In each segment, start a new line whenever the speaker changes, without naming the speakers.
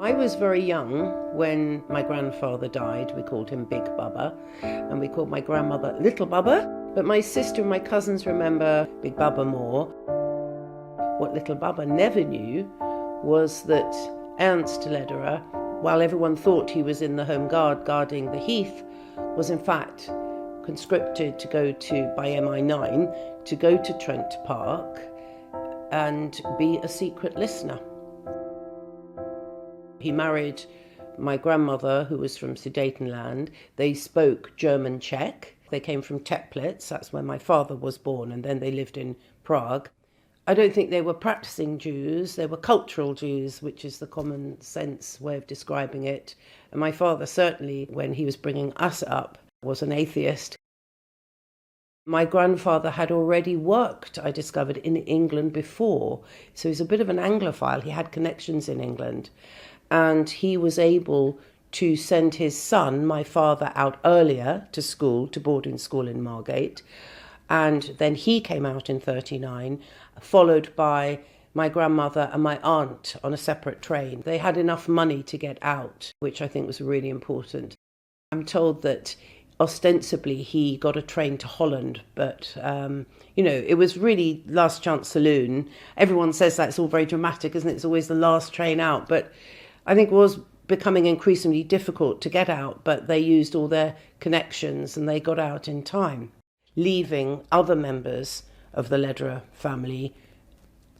I was very young when my grandfather died. We called him Big Bubba, and we called my grandmother Little Bubba. But my sister and my cousins remember Big Bubba more. What Little Bubba never knew was that Ernst Lederer, while everyone thought he was in the Home Guard guarding the Heath, was in fact conscripted to go to, by MI9, to go to Trent Park and be a secret listener. He married my grandmother, who was from Sudetenland. They spoke German-Czech. They came from Teplitz, that's where my father was born, and then they lived in Prague. I don't think they were practicing Jews, they were cultural Jews, which is the common sense way of describing it. And my father certainly, when he was bringing us up, was an atheist. My grandfather had already worked, I discovered, in England before. So he's a bit of an Anglophile. He had connections in England. And he was able to send his son, my father, out earlier to school, to boarding school in Margate. And then he came out in 1939, followed by my grandmother and my aunt on a separate train. They had enough money to get out, which I think was really important. I'm told that ostensibly he got a train to Holland, but, it was really last chance saloon. Everyone says that, it's all very dramatic, isn't it? It's always the last train out, but I think it was becoming increasingly difficult to get out, but they used all their connections and they got out in time, leaving other members of the Lederer family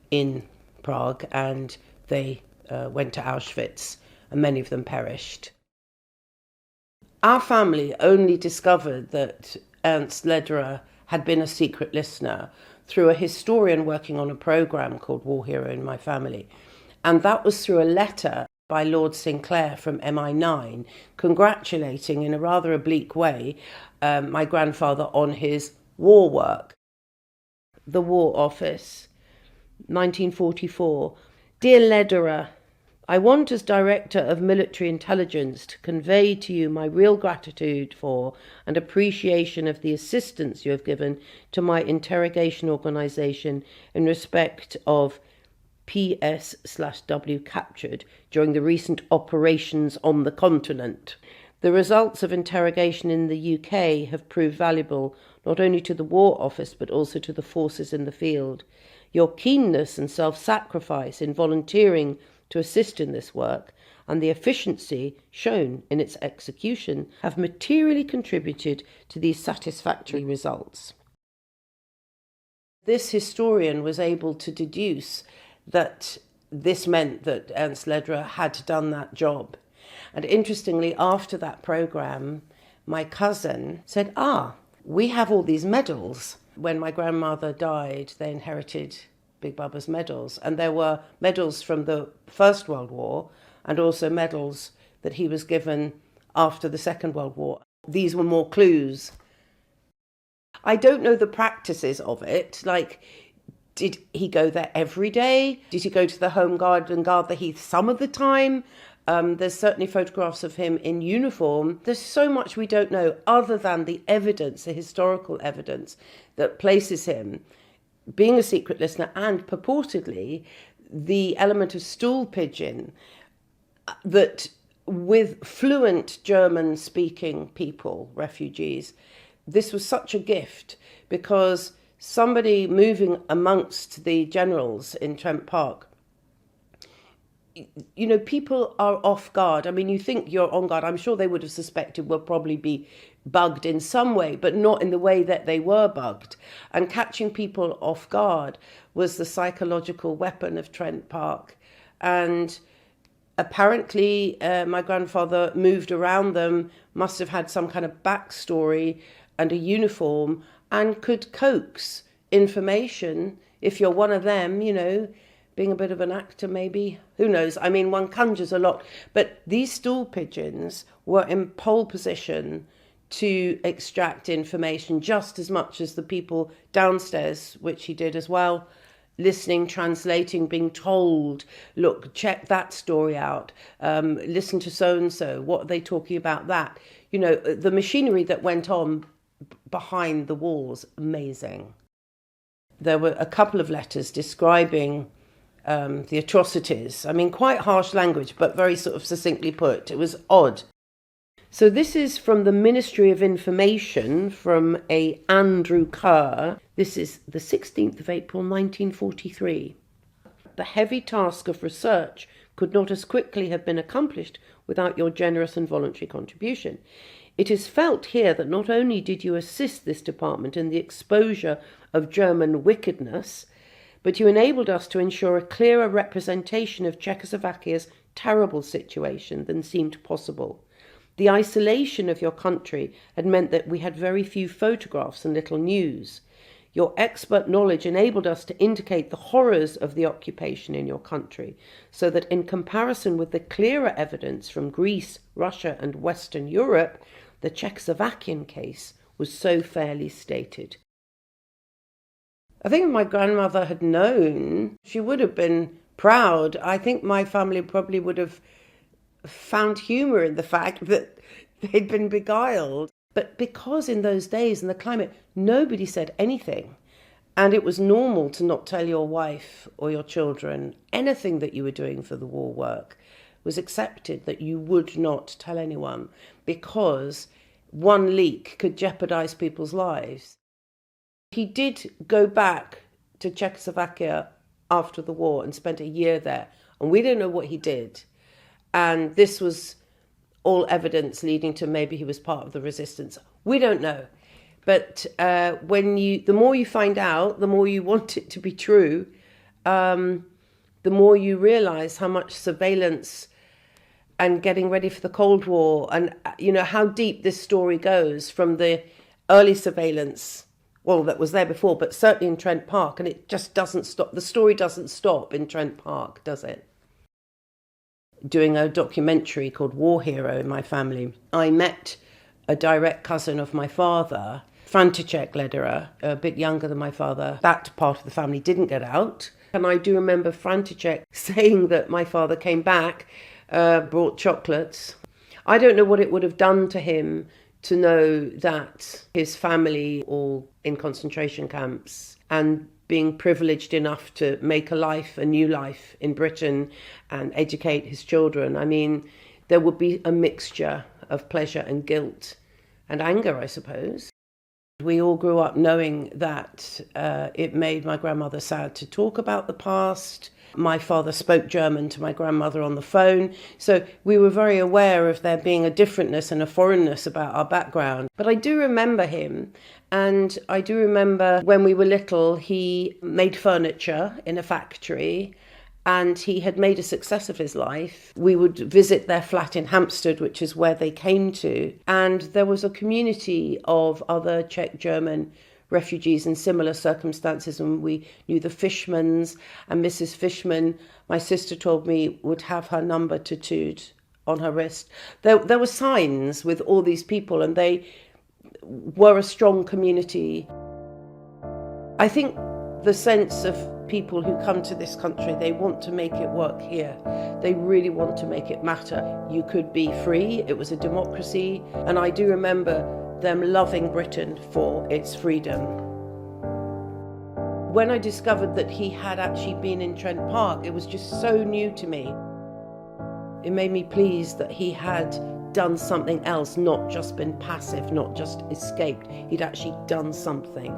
in Prague, and they went to Auschwitz, and many of them perished. Our family only discovered that Ernst Lederer had been a secret listener through a historian working on a programme called War Hero in My Family. And that was through a letter by Lord Sinclair from MI9, congratulating in a rather oblique way my grandfather on his war work. The War Office, 1944. Dear Lederer, I want as Director of Military Intelligence to convey to you my real gratitude for and appreciation of the assistance you have given to my interrogation organisation in respect of PS/W captured during the recent operations on the continent. The results of interrogation in the UK have proved valuable not only to the War Office but also to the forces in the field. Your keenness and self-sacrifice in volunteering to assist in this work and the efficiency shown in its execution have materially contributed to these satisfactory results. This historian was able to deduce that this meant that Ernst Lederer had done that job. And interestingly, after that programme, my cousin said, we have all these medals. When my grandmother died, they inherited Big Bubba's medals. And there were medals from the First World War and also medals that he was given after the Second World War. These were more clues. I don't know the practices of it, like, did he go there every day? Did he go to the Home Guard and guard the Heath some of the time? There's certainly photographs of him in uniform. There's so much we don't know other than the evidence, the historical evidence that places him being a secret listener and purportedly the element of stool pigeon that with fluent German-speaking people, refugees, this was such a gift because somebody moving amongst the generals in Trent Park, people are off guard. I mean, you think you're on guard. I'm sure they would have suspected we'll probably be bugged in some way, but not in the way that they were bugged. And catching people off guard was the psychological weapon of Trent Park. And apparently my grandfather moved around them, must have had some kind of backstory and a uniform, and could coax information. If you're one of them, being a bit of an actor maybe, who knows? I mean, one conjures a lot. But these stool pigeons were in pole position to extract information just as much as the people downstairs, which he did as well, listening, translating, being told, look, check that story out, listen to so-and-so, what are they talking about that? The machinery that went on behind the walls, amazing. There were a couple of letters describing the atrocities. I mean, quite harsh language, but very sort of succinctly put. It was odd. So this is from the Ministry of Information, from a Andrew Kerr. This is the 16th of April 1943. The heavy task of research could not as quickly have been accomplished without your generous and voluntary contribution. It is felt here that not only did you assist this department in the exposure of German wickedness, but you enabled us to ensure a clearer representation of Czechoslovakia's terrible situation than seemed possible. The isolation of your country had meant that we had very few photographs and little news. Your expert knowledge enabled us to indicate the horrors of the occupation in your country, so that in comparison with the clearer evidence from Greece, Russia, and Western Europe, the Czechoslovakian case was so fairly stated. I think if my grandmother had known, she would have been proud. I think my family probably would have found humour in the fact that they'd been beguiled. But because in those days, in the climate, nobody said anything, and it was normal to not tell your wife or your children anything that you were doing for the war work, was accepted that you would not tell anyone, because one leak could jeopardise people's lives. He did go back to Czechoslovakia after the war and spent a year there, and we don't know what he did. And this was all evidence leading to maybe he was part of the resistance. We don't know. But the more you find out, the more you want it to be true, the more you realise how much surveillance and getting ready for the Cold War, and how deep this story goes from the early surveillance, well, that was there before, but certainly in Trent Park, and it just doesn't stop. The story doesn't stop in Trent Park, does it? Doing a documentary called War Hero in my family, I met a direct cousin of my father, František Lederer, a bit younger than my father. That part of the family didn't get out. And I do remember František saying that my father came back, brought chocolates. I don't know what it would have done to him to know that his family all in concentration camps, and being privileged enough to make a new life in Britain and educate his children. I mean, there would be a mixture of pleasure and guilt and anger, I suppose. We all grew up knowing that it made my grandmother sad to talk about the past. My father spoke German to my grandmother on the phone, so we were very aware of there being a differentness and a foreignness about our background. But I do remember him, and I do remember when we were little, he made furniture in a factory, and he had made a success of his life. We would visit their flat in Hampstead, which is where they came to, and there was a community of other Czech-German refugees in similar circumstances, and we knew the Fishmans, and Mrs. Fishman, my sister told me, would have her number tattooed on her wrist. There were signs with all these people, and they were a strong community. I think the sense of people who come to this country, they want to make it work here. They really want to make it matter. You could be free, it was a democracy, and I do remember them loving Britain for its freedom. When I discovered that he had actually been in Trent Park, it was just so new to me. It made me pleased that he had done something else, not just been passive, not just escaped. He'd actually done something.